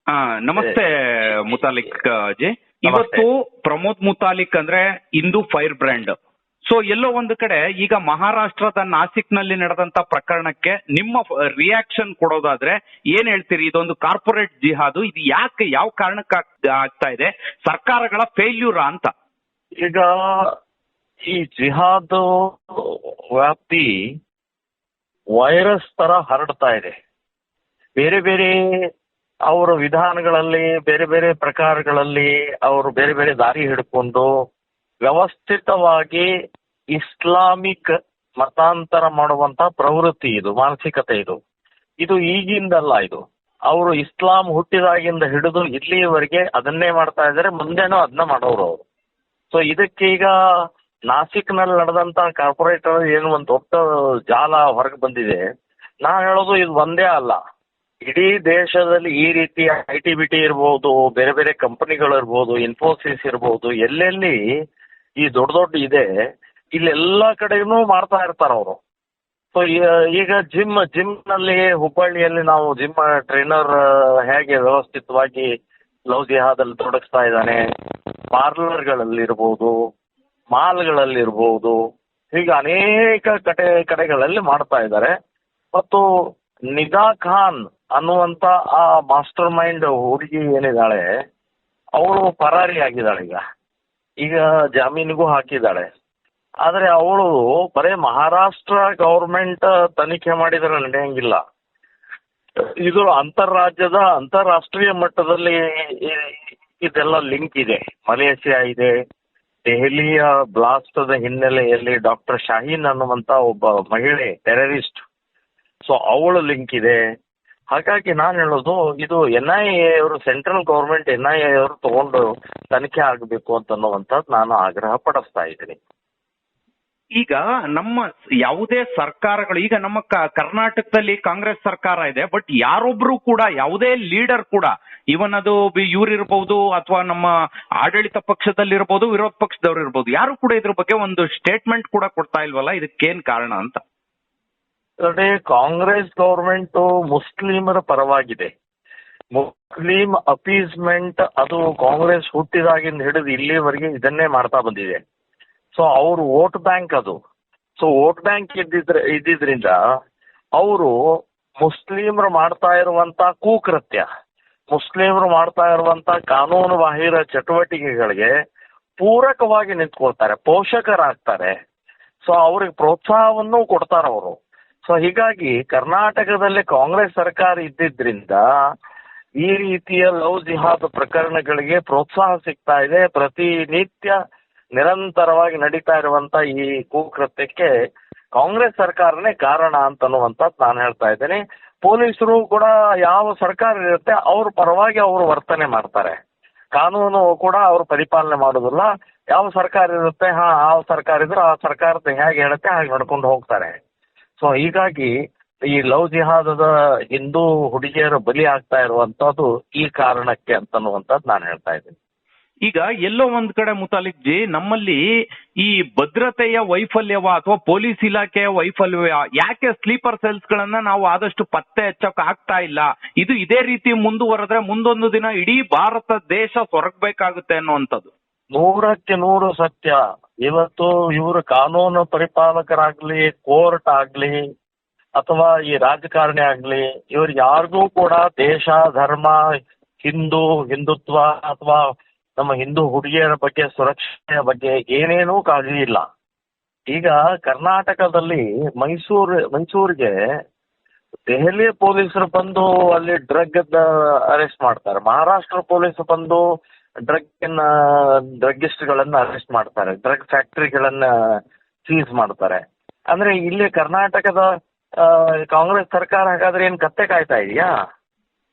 ಆ, ನಮಸ್ತೆ ಮುತಾಲಿಕ್ ಜಿ. ನಮಸ್ತೆ. ಇವತ್ತು ಪ್ರಮೋದ್ ಮುತಾಲಿಕ್ ಅಂದ್ರೆ ಇಂದು ಫೈರ್ ಬ್ರ್ಯಾಂಡ್. ಸೊ ಎಲ್ಲೋ ಒಂದು ಕಡೆ ಈಗ ಮಹಾರಾಷ್ಟ್ರದ ನಾಸಿಕ್ ನಲ್ಲಿ ನಡೆದಂತ ಪ್ರಕರಣಕ್ಕೆ ನಿಮ್ಮ ರಿಯಾಕ್ಷನ್ ಕೊಡೋದಾದ್ರೆ ಏನ್ ಹೇಳ್ತೀರಿ? ಇದೊಂದು ಕಾರ್ಪೊರೇಟ್ ಜಿಹಾದು, ಇದು ಯಾಕೆ, ಯಾವ ಕಾರಣಕ್ಕೆ ಆಗ್ತಾ ಇದೆ? ಸರ್ಕಾರಗಳ ಫೇಲ್ಯೂರಾ ಅಂತ? ಈಗ ಈ ಜಿಹಾದ್ ವ್ಯಾಪ್ತಿ ವೈರಸ್ ತರ ಹರಡ್ತಾ ಇದೆ. ಬೇರೆ ಬೇರೆ ಅವರ ವಿಧಾನಗಳಲ್ಲಿ, ಬೇರೆ ಬೇರೆ ಪ್ರಕಾರಗಳಲ್ಲಿ ಅವರು ಬೇರೆ ಬೇರೆ ದಾರಿ ಹಿಡ್ಕೊಂಡು ವ್ಯವಸ್ಥಿತವಾಗಿ ಇಸ್ಲಾಮಿಕ್ ಮತಾಂತರ ಮಾಡುವಂತ ಪ್ರವೃತ್ತಿ ಇದು, ಮಾನಸಿಕತೆ ಇದು. ಇದು ಈಗಿಂದಲ್ಲ, ಇದು ಅವರು ಇಸ್ಲಾಂ ಹುಟ್ಟಿದಾಗಿಂದ ಹಿಡಿದು ಇಲ್ಲಿಯವರೆಗೆ ಅದನ್ನೇ ಮಾಡ್ತಾ ಇದ್ದಾರೆ, ಮುಂದೆನೂ ಅದನ್ನ ಮಾಡೋರು ಅವರು. ಸೊ ಇದಕ್ಕೆ ಈಗ ನಾಸಿಕ್ ನಲ್ಲಿ ನಡೆದಂತ ಕಾರ್ಪೊರೇಟರ್ ಏನು ಒಂದು ದೊಡ್ಡ ಜಾಲ ಹೊರಗೆ ಬಂದಿದೆ. ನಾನು ಹೇಳೋದು ಇದು ಒಂದೇ ಅಲ್ಲ, ಇಡೀ ದೇಶದಲ್ಲಿ ಈ ರೀತಿ ITBT ಇರ್ಬೋದು, ಬೇರೆ ಬೇರೆ ಕಂಪನಿಗಳು ಇರ್ಬೋದು, ಇನ್ಫೋಸಿಸ್ ಇರ್ಬೋದು, ಎಲ್ಲೆಲ್ಲಿ ಈ ದೊಡ್ಡ ದೊಡ್ಡ ಇದೆ ಇಲ್ಲೆಲ್ಲ ಕಡೆನೂ ಮಾಡ್ತಾ ಇರ್ತಾರ ಅವರು. ಸೊ ಈಗ ಜಿಮ್ ನಲ್ಲಿ ಹುಬ್ಬಳ್ಳಿಯಲ್ಲಿ ನಾವು ಜಿಮ್ ಟ್ರೈನರ್ ಹೇಗೆ ವ್ಯವಸ್ಥಿತವಾಗಿ ಲವ್ ಜಿಹಾದಲ್ಲಿ ತೊಡಗಿಸ್ತಾ ಇದ್ದಾನೆ, ಪಾರ್ಲರ್ಗಳಲ್ಲಿರ್ಬೋದು, ಮಾಲ್ಗಳಲ್ಲಿರ್ಬೋದು, ಹೀಗೆ ಅನೇಕ ಕಡೆಗಳಲ್ಲಿ ಮಾಡ್ತಾ ಇದ್ದಾರೆ. ಮತ್ತು ನಿಗಾ ಖಾನ್ ಅನ್ನುವಂತ ಆ ಮಾಸ್ಟರ್ ಮೈಂಡ್ ಹುಡುಗಿ ಏನಿದ್ದಾಳೆ ಅವಳು ಪರಾರಿ ಆಗಿದ್ದಾಳೆ. ಈಗ ಜಾಮೀನಿಗೂ ಹಾಕಿದ್ದಾಳೆ. ಆದ್ರೆ ಅವಳು ಬರೇ ಮಹಾರಾಷ್ಟ್ರ ಗವರ್ಮೆಂಟ್ ತನಿಖೆ ಮಾಡಿದ್ರೆ ನಡೆಯಂಗಿಲ್ಲ. ಇದು ಅಂತಾರಾಷ್ಟ್ರೀಯ ಮಟ್ಟದಲ್ಲಿ ಇದೆಲ್ಲ ಲಿಂಕ್ ಇದೆ. ಮಲೇಷಿಯಾ ಇದೆ, ದೆಹಲಿಯ ಬ್ಲಾಸ್ಟ್ ಹಿನ್ನೆಲೆಯಲ್ಲಿ ಡಾಕ್ಟರ್ ಶಾಹೀನ್ ಅನ್ನುವಂತ ಒಬ್ಬ ಮಹಿಳೆ ಟೆರರಿಸ್ಟ್, ಸೊ ಅವಳು ಲಿಂಕ್ ಇದೆ. ಹಾಗಾಗಿ ನಾನು ಹೇಳೋದು ಇದು NIA ಅವರು, ಸೆಂಟ್ರಲ್ ಗವರ್ಮೆಂಟ್ NIA ಅವರು ತಗೊಂಡು ತನಿಖೆ ಆಗಬೇಕು ಅಂತನ್ನುವಂಥದ್ದು ನಾನು ಆಗ್ರಹ ಪಡಿಸ್ತಾ ಇದ್ದೀನಿ. ಈಗ ನಮ್ಮ ಯಾವುದೇ ಸರ್ಕಾರಗಳು, ಈಗ ನಮ್ಮ ಕರ್ನಾಟಕದಲ್ಲಿ ಕಾಂಗ್ರೆಸ್ ಸರ್ಕಾರ ಇದೆ, ಬಟ್ ಯಾರೊಬ್ರು ಕೂಡ, ಯಾವುದೇ ಲೀಡರ್ ಕೂಡ, ಇವನ್ ಅದು ಇವ್ರಿರ್ಬಹುದು ಅಥವಾ ನಮ್ಮ ಆಡಳಿತ ಪಕ್ಷದಲ್ಲಿರ್ಬೋದು, ವಿರೋಧ ಪಕ್ಷದವ್ರು ಇರ್ಬೋದು, ಯಾರು ಕೂಡ ಇದ್ರ ಬಗ್ಗೆ ಒಂದು ಸ್ಟೇಟ್ಮೆಂಟ್ ಕೂಡ ಕೊಡ್ತಾ ಇಲ್ವಲ್ಲ, ಇದಕ್ಕೇನ್ ಕಾರಣ ಅಂತ? ಕಾಂಗ್ರೆಸ್ ಗವರ್ಮೆಂಟ್ ಮುಸ್ಲಿಮರ ಪರವಾಗಿದೆ. ಮುಸ್ಲಿಂ ಅಪೀಸ್ಮೆಂಟ್ ಅದು ಕಾಂಗ್ರೆಸ್ ಹುಟ್ಟಿದಾಗಿಂದ ಹಿಡಿದು ಇಲ್ಲಿವರೆಗೆ ಇದನ್ನೇ ಮಾಡ್ತಾ ಬಂದಿದೆ. ಸೊ ಅವರು ವೋಟ್ ಬ್ಯಾಂಕ್ ಅದು. ಸೊ ವೋಟ್ ಬ್ಯಾಂಕ್ ಇದ್ದಿದ್ರಿಂದ ಅವರು ಮುಸ್ಲಿಮರು ಮಾಡ್ತಾ ಇರುವಂತ ಕುಕೃತ್ಯ, ಮುಸ್ಲಿಮರು ಮಾಡ್ತಾ ಇರುವಂತ ಕಾನೂನು ಬಾಹಿರ ಚಟುವಟಿಕೆಗಳಿಗೆ ಪೂರಕವಾಗಿ ನಿಂತ್ಕೊಳ್ತಾರೆ, ಪೋಷಕರಾಗ್ತಾರೆ. ಸೊ ಅವ್ರಿಗೆ ಪ್ರೋತ್ಸಾಹವನ್ನು ಕೊಡ್ತಾರ ಅವರು. ಸೊ ಹೀಗಾಗಿ ಕರ್ನಾಟಕದಲ್ಲಿ ಕಾಂಗ್ರೆಸ್ ಸರ್ಕಾರ ಇದ್ದಿದ್ರಿಂದ ಈ ರೀತಿಯ ಲವ್ ಜಿಹಾದ್ ಪ್ರಕರಣಗಳಿಗೆ ಪ್ರೋತ್ಸಾಹ ಸಿಗ್ತಾ ಇದೆ. ಪ್ರತಿನಿತ್ಯ ನಿರಂತರವಾಗಿ ನಡೀತಾ ಇರುವಂತ ಈ ಕುಕೃತ್ಯಕ್ಕೆ ಕಾಂಗ್ರೆಸ್ ಸರ್ಕಾರನೇ ಕಾರಣ ಅಂತನ್ನುವಂಥದ್ದು ನಾನು ಹೇಳ್ತಾ ಇದ್ದೇನೆ. ಪೊಲೀಸರು ಕೂಡ ಯಾವ ಸರ್ಕಾರ ಇರುತ್ತೆ ಅವ್ರ ಪರವಾಗಿ ಅವರು ವರ್ತನೆ ಮಾಡ್ತಾರೆ, ಕಾನೂನು ಕೂಡ ಅವರು ಪರಿಪಾಲನೆ ಮಾಡೋದಿಲ್ಲ. ಯಾವ ಸರ್ಕಾರ ಇರುತ್ತೆ, ಆ ಸರ್ಕಾರ ಇದ್ರೆ ಆ ಸರ್ಕಾರದ ಹೇಗೆ ಹೇಳುತ್ತೆ ಹಾಗೆ ನಡ್ಕೊಂಡು ಹೋಗ್ತಾರೆ. ಸೊ ಹೀಗಾಗಿ ಈ ಲವ್ ಜಿಹಾದದ ಹಿಂದೂ ಹುಡುಗಿಯರು ಬಲಿ ಆಗ್ತಾ ಇರುವಂತದ್ದು ಈ ಕಾರಣಕ್ಕೆ ಅಂತನ್ನುವಂಥದ್ದು ನಾನು ಹೇಳ್ತಾ ಇದ್ದೀನಿ. ಈಗ ಎಲ್ಲೋ ಒಂದ್ ಕಡೆ ಮುತಾಲಿಕ್ ಜಿ, ನಮ್ಮಲ್ಲಿ ಈ ಭದ್ರತೆಯ ವೈಫಲ್ಯವ ಅಥವಾ ಪೊಲೀಸ್ ಇಲಾಖೆಯ ವೈಫಲ್ಯ, ಯಾಕೆ ಸ್ಲೀಪರ್ ಸೆಲ್ಸ್ ಗಳನ್ನ ನಾವು ಆದಷ್ಟು ಪತ್ತೆ ಹಚ್ಚಕ್ ಆಗ್ತಾ ಇಲ್ಲ? ಇದು ಇದೇ ರೀತಿ ಮುಂದುವರೆದ್ರೆ ಮುಂದೊಂದು ದಿನ ಇಡೀ ಭಾರತ ದೇಶ ಸೊರಗಬೇಕಾಗುತ್ತೆ ಅನ್ನುವಂಥದ್ದು 100% ಸತ್ಯ. ಇವತ್ತು ಇವರು ಕಾನೂನು ಪರಿಪಾಲಕರಾಗ್ಲಿ, ಕೋರ್ಟ್ ಆಗ್ಲಿ, ಅಥವಾ ಈ ರಾಜಕಾರಣಿ ಆಗ್ಲಿ, ಇವ್ರು ಯಾರಿಗೂ ಕೂಡ ದೇಶ, ಧರ್ಮ, ಹಿಂದುತ್ವ ಅಥವಾ ನಮ್ಮ ಹಿಂದೂ ಹುಡುಗಿಯರ ಬಗ್ಗೆ, ಸುರಕ್ಷತೆಯ ಬಗ್ಗೆ ಏನೇನೂ ಕಾಳಜಿ ಇಲ್ಲ. ಈಗ ಕರ್ನಾಟಕದಲ್ಲಿ ಮೈಸೂರಿಗೆ ದೆಹಲಿ ಪೊಲೀಸರು ಬಂದು ಅಲ್ಲಿ ಡ್ರಗ್ ಅರೆಸ್ಟ್ ಮಾಡ್ತಾರೆ, ಮಹಾರಾಷ್ಟ್ರ ಪೊಲೀಸರು ಬಂದು ಡ್ರಗ್ಗಿಸ್ಟ್ಗಳನ್ನ ಅರೆಸ್ಟ್ ಮಾಡ್ತಾರೆ, ಡ್ರಗ್ ಫ್ಯಾಕ್ಟರಿಗಳನ್ನ ಸೀಸ್ ಮಾಡ್ತಾರೆ. ಅಂದ್ರೆ ಇಲ್ಲಿ ಕರ್ನಾಟಕದ ಕಾಂಗ್ರೆಸ್ ಸರ್ಕಾರ ಹಾಗಾದ್ರೆ ಏನ್ ಕತ್ತೆ ಕಾಯ್ತಾ ಇದೆಯಾ?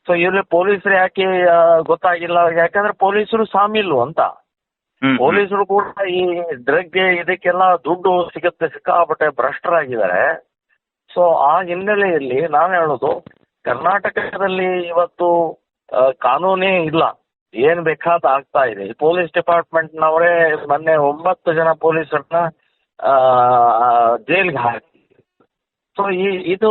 ಸೊ ಇಲ್ಲಿ ಪೊಲೀಸರು ಯಾಕೆ ಗೊತ್ತಾಗಿಲ್ಲ? ಯಾಕಂದ್ರೆ ಪೊಲೀಸರು ಸಾಮಿಲು ಅಂತ. ಪೊಲೀಸರು ಕೂಡ ಈ ಡ್ರಗ್ ಇದಕ್ಕೆಲ್ಲ ದುಡ್ಡು ಸಿಕ್ಕಾಪಟ್ಟೆ ಭ್ರಷ್ಟರಾಗಿದ್ದಾರೆ. ಸೊ ಆ ಹಿನ್ನೆಲೆಯಲ್ಲಿ ನಾನು ಹೇಳೋದು, ಕರ್ನಾಟಕದಲ್ಲಿ ಇವತ್ತು ಕಾನೂನೇ ಇಲ್ಲ, ಏನ್ ಬೇಕಾದ ಆಗ್ತಾ ಇದೆ. ಪೊಲೀಸ್ ಡಿಪಾರ್ಟ್ಮೆಂಟ್ನವರೇ ಮೊನ್ನೆ 9 ಜನ ಪೊಲೀಸರನ್ನ ಜೈಲ್ಗೆ ಹಾಕಿ. ಸೊ ಇದು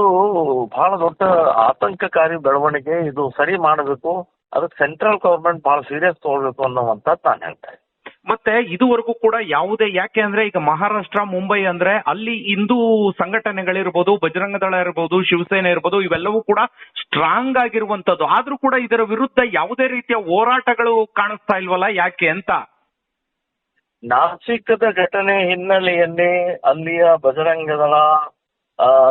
ಬಹಳ ದೊಡ್ಡ ಆತಂಕಕಾರಿ ಬೆಳವಣಿಗೆ. ಇದು ಸರಿ ಮಾಡಬೇಕು. ಅದಕ್ಕೆ ಸೆಂಟ್ರಲ್ ಗವರ್ಮೆಂಟ್ ಬಹಳ ಸೀರಿಯಸ್ ತಗೊಳ್ಬೇಕು ಅನ್ನುವಂಥದ್ದು ನಾನು ಹೇಳ್ತಾ ಇದ್ದೀನಿ. ಮತ್ತೆ ಇದುವರೆಗೂ ಕೂಡ ಯಾವುದೇ, ಯಾಕೆ ಅಂದ್ರೆ ಈಗ ಮಹಾರಾಷ್ಟ್ರ, ಮುಂಬೈ ಅಂದ್ರೆ ಅಲ್ಲಿ ಹಿಂದೂ ಸಂಘಟನೆಗಳಿರ್ಬೋದು, ಬಜರಂಗ ದಳ ಇರ್ಬೋದು, ಶಿವಸೇನೆ ಇರ್ಬೋದು, ಇವೆಲ್ಲವೂ ಕೂಡ ಸ್ಟ್ರಾಂಗ್ ಆಗಿರುವಂತದ್ದು. ಆದ್ರೂ ಕೂಡ ಇದರ ವಿರುದ್ಧ ಯಾವುದೇ ರೀತಿಯ ಹೋರಾಟಗಳು ಕಾಣಿಸ್ತಾ ಇಲ್ವಲ್ಲ, ಯಾಕೆ ಅಂತ? ನಾಸಿಕದ ಘಟನೆ ಹಿನ್ನೆಲೆಯಲ್ಲಿ ಅಲ್ಲಿಯ ಬಜರಂಗ ದಳ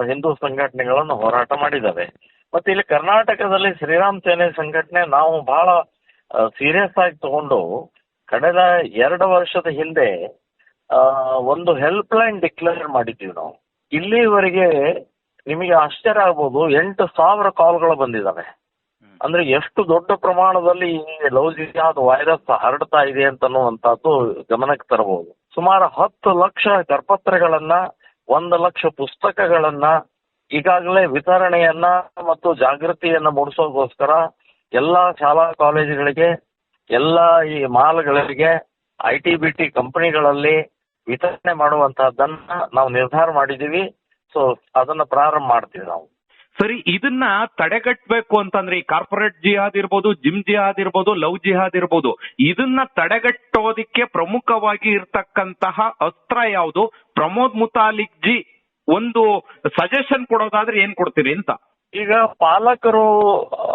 ಹಿಂದೂ ಸಂಘಟನೆಗಳನ್ನು ಹೋರಾಟ ಮಾಡಿದ್ದಾವೆ. ಮತ್ತೆ ಇಲ್ಲಿ ಕರ್ನಾಟಕದಲ್ಲಿ ಶ್ರೀರಾಮ್ ಸೇನೆ ಸಂಘಟನೆ ನಾವು ಬಹಳ ಸೀರಿಯಸ್ ಆಗಿ ತಗೊಂಡು ಕಳೆದ 2 ವರ್ಷದ ಹಿಂದೆ ಒಂದು ಹೆಲ್ಪ್ ಲೈನ್ ಡಿಕ್ಲೇರ್ ಮಾಡಿದ್ದೀವಿ ನಾವು. ಇಲ್ಲಿವರೆಗೆ ನಿಮಗೆ ಆಶ್ಚರ್ಯ ಆಗ್ಬೋದು, 8,000 ಕಾಲ್ಗಳು ಬಂದಿದ್ದಾವೆ. ಅಂದ್ರೆ ಎಷ್ಟು ದೊಡ್ಡ ಪ್ರಮಾಣದಲ್ಲಿ ಈ ಲವ್ ಜಿಹಾದ್ ವೈರಸ್ ಹರಡ್ತಾ ಇದೆ ಅಂತನ್ನುವಂತದ್ದು ಗಮನಕ್ಕೆ ತರಬಹುದು. ಸುಮಾರು 10 ಲಕ್ಷ ಕರಪತ್ರಗಳನ್ನ, 1 ಲಕ್ಷ ಪುಸ್ತಕಗಳನ್ನ ಈಗಾಗಲೇ ವಿತರಣೆಯನ್ನ ಮತ್ತು ಜಾಗೃತಿಯನ್ನ ಮೂಡಿಸೋಗೋಸ್ಕರ ಎಲ್ಲಾ ಶಾಲಾ ಕಾಲೇಜುಗಳಿಗೆ, ಎಲ್ಲ ಈ ಮಾಲ್ಗಳಿಗೆ, ITBT ಕಂಪನಿಗಳಲ್ಲಿ ವಿತರಣೆ ಮಾಡುವಂತಹದ್ದನ್ನ ನಾವು ನಿರ್ಧಾರ ಮಾಡಿದೀವಿ. ಸೊ ಅದನ್ನ ಪ್ರಾರಂಭ ಮಾಡ್ತೀವಿ ನಾವು. ಸರಿ, ಇದನ್ನ ತಡೆಗಟ್ಟಬೇಕು ಅಂತಂದ್ರೆ ಈ ಕಾರ್ಪೊರೇಟ್ ಜಿಹಾದ್ ಇರ್ಬೋದು, ಜಿಮ್ ಜಿಹಾದ್ ಇರ್ಬೋದು, ಲವ್ ಜಿಹಾದ್ ಇರ್ಬೋದು, ಇದನ್ನ ತಡೆಗಟ್ಟೋದಿಕ್ಕೆ ಪ್ರಮುಖವಾಗಿ ಇರ್ತಕ್ಕಂತಹ ಅಸ್ತ್ರ ಯಾವುದು? ಪ್ರಮೋದ್ ಮುತಾಲಿಕ್ ಜಿ ಒಂದು ಸಜೆಷನ್ ಕೊಡೋದಾದ್ರೆ ಏನ್ ಕೊಡ್ತೀರಿ ಅಂತ? ಈಗ ಪಾಲಕರು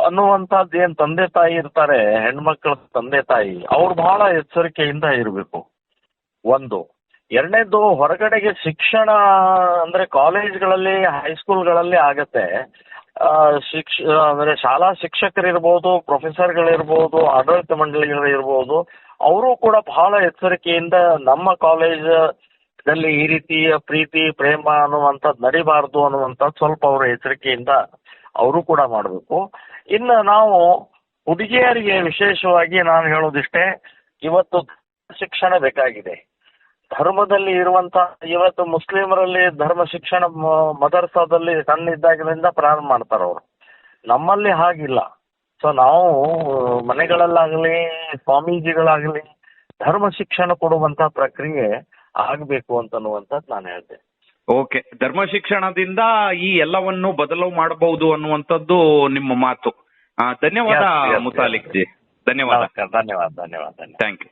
ಅನ್ನುವಂಥದ್ದು ಏನ್ ತಂದೆ ತಾಯಿ ಇರ್ತಾರೆ, ಹೆಣ್ಮಕ್ಳ ತಂದೆ ತಾಯಿ, ಅವ್ರು ಬಹಳ ಎಚ್ಚರಿಕೆಯಿಂದ ಇರಬೇಕು. ಒಂದು. ಎರಡನೇದು, ಹೊರಗಡೆಗೆ ಶಿಕ್ಷಣ ಅಂದ್ರೆ ಕಾಲೇಜ್ಗಳಲ್ಲಿ, ಹೈಸ್ಕೂಲ್ಗಳಲ್ಲಿ ಆಗತ್ತೆ. ಅಂದ್ರೆ ಶಾಲಾ ಶಿಕ್ಷಕರಿರ್ಬೋದು, ಪ್ರೊಫೆಸರ್ಗಳಿರ್ಬೋದು, ಆಡಳಿತ ಮಂಡಳಿಗಳಿರ್ಬೋದು, ಅವರು ಕೂಡ ಬಹಳ ಎಚ್ಚರಿಕೆಯಿಂದ ನಮ್ಮ ಕಾಲೇಜಲ್ಲಿ ಈ ರೀತಿಯ ಪ್ರೀತಿ ಪ್ರೇಮ ಅನ್ನುವಂಥದ್ದು ನಡಿಬಾರ್ದು ಅನ್ನುವಂಥದ್ದು ಸ್ವಲ್ಪ ಅವರು ಎಚ್ಚರಿಕೆಯಿಂದ ಅವರು ಕೂಡ ಮಾಡಬೇಕು. ಇನ್ನು ನಾವು ಹುಡುಗಿಯರಿಗೆ ವಿಶೇಷವಾಗಿ ನಾನು ಹೇಳೋದಿಷ್ಟೇ, ಇವತ್ತು ಶಿಕ್ಷಣ ಬೇಕಾಗಿದೆ. ಧರ್ಮದಲ್ಲಿ ಇರುವಂತ, ಇವತ್ತು ಮುಸ್ಲಿಮರಲ್ಲಿ ಧರ್ಮ ಶಿಕ್ಷಣ ಮದರ್ಸಾದಲ್ಲಿ ಸಣ್ಣಿದ್ದಾಗಿನಿಂದ ಪ್ರಾರಂಭ ಮಾಡ್ತಾರೆ ಅವರು. ನಮ್ಮಲ್ಲಿ ಹಾಗಿಲ್ಲ. ಸೊ ನಾವು ಮನೆಗಳಲ್ಲಾಗಲಿ, ಸ್ವಾಮೀಜಿಗಳಾಗಲಿ ಧರ್ಮ ಶಿಕ್ಷಣ ಕೊಡುವಂತ ಪ್ರಕ್ರಿಯೆ ಆಗಬೇಕು ಅಂತನ್ನುವಂಥದ್ದು ನಾನು ಹೇಳ್ತೇನೆ. ಓಕೆ, ಧರ್ಮ ಶಿಕ್ಷಣದಿಂದ ಈ ಎಲ್ಲವನ್ನು ಬದಲು ಮಾಡಬಹುದು ಅನ್ನುವಂಥದ್ದು ನಿಮ್ಮ ಮಾತು. ಧನ್ಯವಾದ ಮುತಾಲಿಕ್ ಜಿ. ಧನ್ಯವಾದ. ಧನ್ಯವಾದ. Thank you.